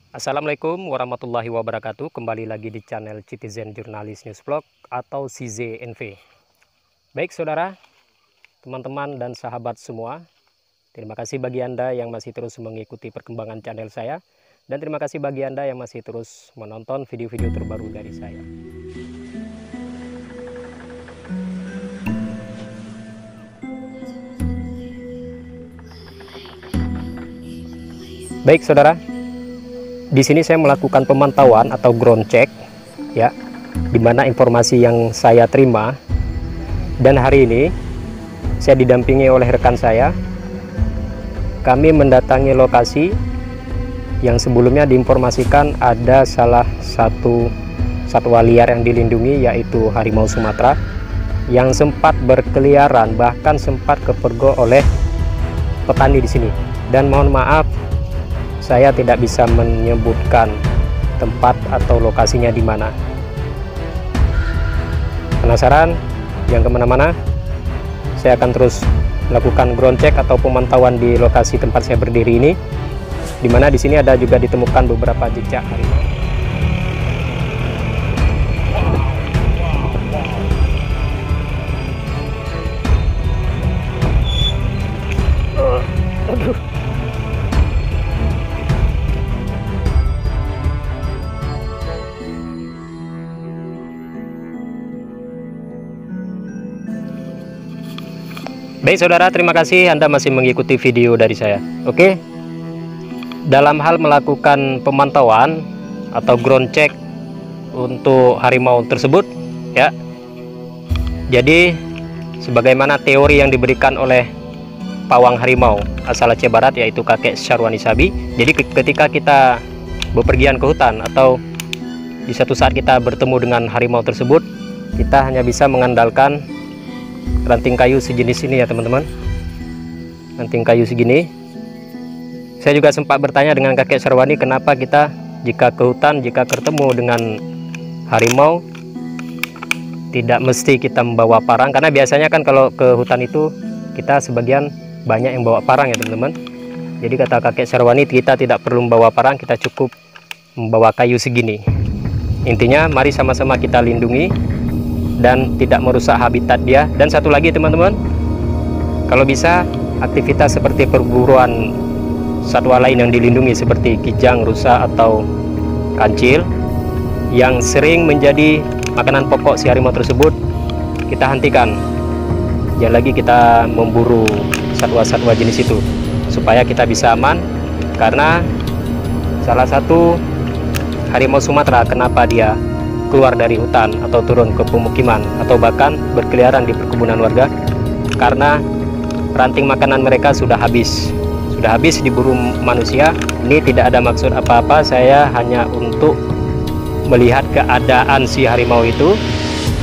Assalamualaikum warahmatullahi wabarakatuh. Kembali lagi di channel Citizen Jurnalis News Vlog atau CZNV. Baik saudara, teman-teman dan sahabat semua, terima kasih bagi Anda yang masih terus mengikuti perkembangan channel saya. Dan terima kasih bagi Anda yang masih terus menonton video-video terbaru dari saya. Baik saudara, di sini saya melakukan pemantauan atau ground check, ya, di mana informasi yang saya terima. Dan hari ini saya didampingi oleh rekan saya. Kami mendatangi lokasi yang sebelumnya diinformasikan ada salah satu satwa liar yang dilindungi, yaitu harimau Sumatera, yang sempat berkeliaran, bahkan sempat kepergok oleh petani di sini. Dan mohon maaf, saya tidak bisa menyebutkan tempat atau lokasinya di mana. Penasaran? Jangan kemana-mana. Saya akan terus melakukan ground check atau pemantauan di lokasi tempat saya berdiri ini, di mana di sini ada juga ditemukan beberapa jejak harimau. Baik saudara, terima kasih Anda masih mengikuti video dari saya. Oke, dalam hal melakukan pemantauan atau ground check untuk harimau tersebut, ya, jadi sebagaimana teori yang diberikan oleh pawang harimau asal Aceh Barat, yaitu kakek Syarwani Sabi. Jadi ketika kita bepergian ke hutan atau di satu saat kita bertemu dengan harimau tersebut, kita hanya bisa mengandalkan ranting kayu sejenis ini, ya teman-teman. Ranting kayu segini. Saya juga sempat bertanya dengan kakek Syarwani, kenapa kita jika ke hutan, jika ketemu dengan harimau, tidak mesti kita membawa parang. Karena biasanya kan kalau ke hutan itu kita sebagian banyak yang bawa parang, ya teman-teman. Jadi kata kakek Syarwani, kita tidak perlu membawa parang, kita cukup membawa kayu segini. Intinya mari sama-sama kita lindungi dan tidak merusak habitat dia. Dan satu lagi teman-teman, kalau bisa aktivitas seperti perburuan satwa lain yang dilindungi seperti kijang, rusa atau kancil yang sering menjadi makanan pokok si harimau tersebut, kita hentikan. Jangan lagi kita memburu satwa-satwa jenis itu, supaya kita bisa aman. Karena salah satu harimau Sumatera, kenapa dia keluar dari hutan atau turun ke pemukiman atau bahkan berkeliaran di perkebunan warga, karena ranting makanan mereka sudah habis diburu manusia. Ini tidak ada maksud apa-apa, saya hanya untuk melihat keadaan si harimau itu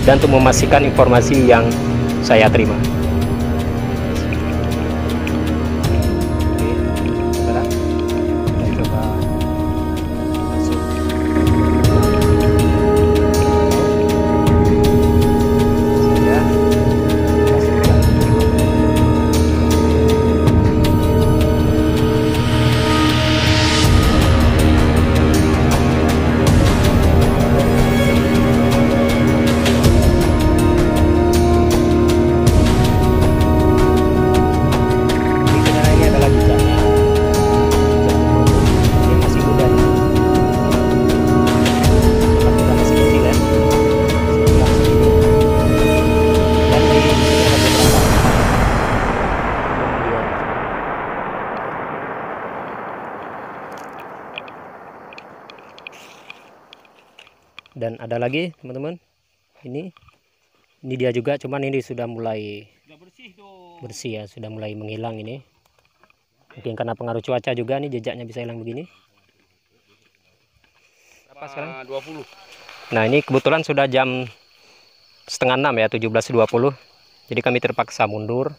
dan untuk memastikan informasi yang saya terima. Dan ada lagi teman-teman, ini dia juga, cuman ini sudah mulai bersih ya, sudah mulai menghilang. Ini mungkin karena pengaruh cuaca juga, nih jejaknya bisa hilang begini. Berapa sekarang? 20. Nah ini kebetulan sudah jam setengah 6 ya, 17.20. Jadi kami terpaksa mundur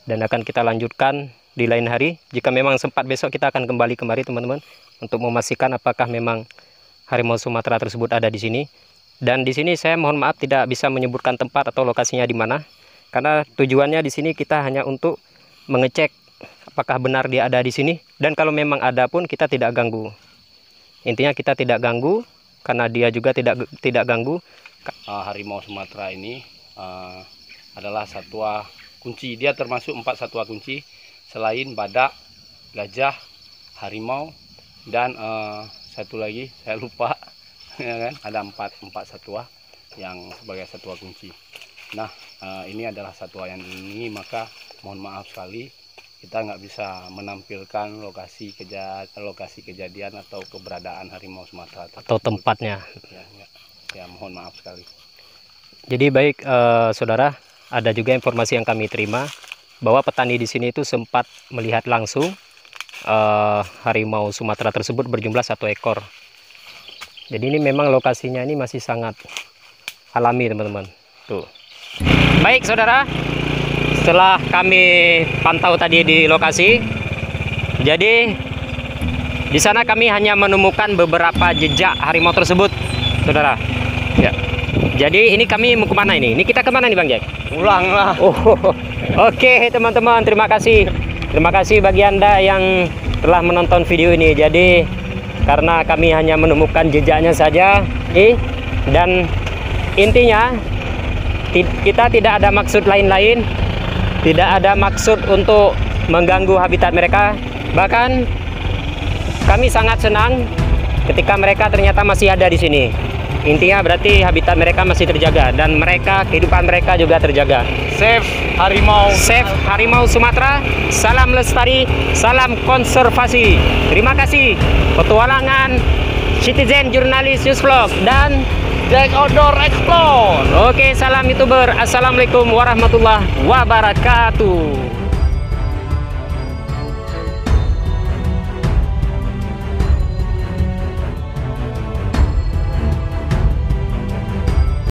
dan akan kita lanjutkan di lain hari. Jika memang sempat besok kita akan kembali kemari teman-teman, untuk memastikan apakah memang harimau Sumatera tersebut ada di sini. Dan di sini saya mohon maaf tidak bisa menyebutkan tempat atau lokasinya di mana, karena tujuannya di sini kita hanya untuk mengecek apakah benar dia ada di sini, dan kalau memang ada pun kita tidak ganggu. Intinya kita tidak ganggu, karena dia juga tidak ganggu. Harimau Sumatera ini adalah satwa kunci. Dia termasuk 4 satwa kunci selain badak, gajah, harimau, dan satu lagi saya lupa. Ya kan? Ada 4 satwa yang sebagai satwa kunci. Nah, ini adalah satwa yang dilindungi, maka mohon maaf sekali kita nggak bisa menampilkan lokasi kejadian atau keberadaan harimau Sumatera atau tempatnya. Ya, mohon maaf sekali. Jadi baik saudara, ada juga informasi yang kami terima bahwa petani di sini itu sempat melihat langsung harimau Sumatera tersebut berjumlah 1 ekor. Jadi ini memang lokasinya ini masih sangat alami, teman-teman. Tuh. Baik saudara, setelah kami pantau tadi di lokasi, jadi di sana kami hanya menemukan beberapa jejak harimau tersebut, saudara. Ya. Jadi ini kami mau kemana ini? Ini kita kemana nih Bang Jack? Pulang lah. Oh, oke teman-teman, terima kasih. Terima kasih bagi Anda yang telah menonton video ini. Jadi karena kami hanya menemukan jejaknya saja, dan intinya kita tidak ada maksud lain-lain. Tidak ada maksud untuk mengganggu habitat mereka. Bahkan kami sangat senang ketika mereka ternyata masih ada di sini. Intinya berarti habitat mereka masih terjaga dan kehidupan mereka juga terjaga. Save harimau Sumatera. Salam lestari, salam konservasi. Terima kasih. Petualangan Citizen Jurnalis News Vlog dan Jack Outdoor Explore. Oke, salam YouTuber. Assalamualaikum warahmatullahi wabarakatuh.